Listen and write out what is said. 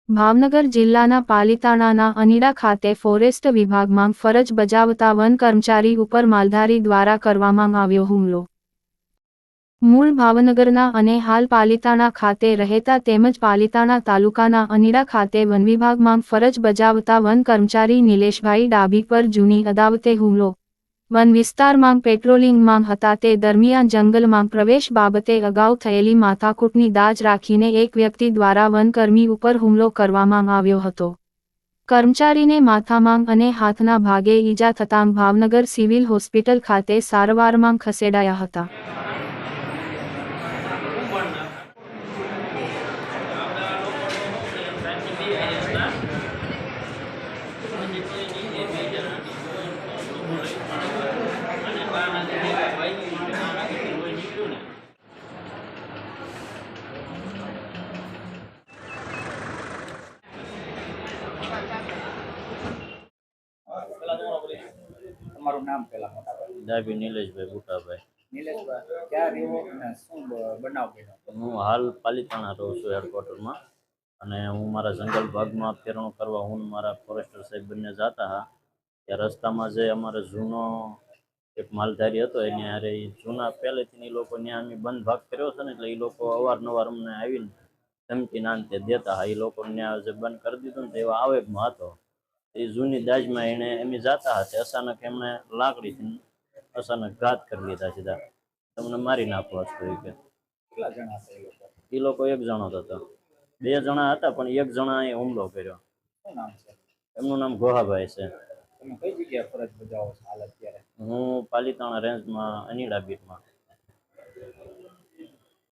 ભાવનગર જિલ્લાના પાલિતાણાના અનીડા ખાતે ફોરેસ્ટ વિભાગમાં ફરજ બજાવતા વન કર્મચારી ઉપર માલધારી દ્વારા કરવામાં આવ્યો હુમલો। મૂળ ભાવનગરના અને હાલ પાલિતાણા ખાતે રહેતા તેમજ પાલિતાણા તાલુકાના અનીડા ખાતે વન વિભાગમાં ફરજ બજાવતા વન કર્મચારી નિલેશભાઈ ડાભી પર જૂની અદાવતે હુમલો। વન વિસ્તારમાં પેટ્રોલિંગમાં હતા તે દરમિયાન જંગલમાં પ્રવેશ બાબતે અગાઉ થયેલી માથાકૂટની દાજ રાખીને એક વ્યક્તિ દ્વારા વનકર્મી ઉપર હુમલો કરવામાં આવ્યો હતો। કર્મચારીને માથામાં અને હાથના ભાગે ઈજા થતાં ભાવનગર સિવિલ હોસ્પિટલ ખાતે સારવારમાં ખસેડાયા હતા। તમારું નામ પહેલા મોટા ભાઈ? ડાભી નિલેશભાઈ બુટાભાઈ। નિલેશભાઈ, ક્યાં રહ્યો અને શું બનાવ બન્યો? હું હાલ પાલિતાણા રહું છું હેડક્વાર્ટરમાં, અને હું મારા જંગલ ભાગમાં ફેરણું કરવા હું ને મારા ફોરેસ્ટર સાહેબ બંને જતા હતા। ત્યાં રસ્તામાં જે અમારે જૂનો એક માલધારી હતો એની હારે જૂના પહેલેથી એ લોકો ત્યાં અમે બંધ ભાગ કર્યો છે ને, એટલે એ લોકો અવારનવાર અમને આવીને ધમકી નાનતે દેતા હા। એ લોકો ત્યાં જે બંધ કરી દીધું ને તો એવા આવેગમાં હતો। એ જૂની દાજમાં એને એમ જતા હતા, અચાનક એમણે લાકડીથી અચાનક ઘાત કરી લીધા સીધા, તમને મારી નાખવા જ કહ્યું કે। કેટલા જણા છે એ લોકો? એ લોકો એક જણો જ હતો, બે જણા હતા પણ એક જણાએ હુમલો કર્યો। શું નામ છે એમનું નામ ગોહાભાઈ છે। તમે કઈ જગ્યાએ ફરજ બજાવો છો હાલ અત્યારે? હું પાલિતાણા રેન્જમાં અનીડા બીટમાં।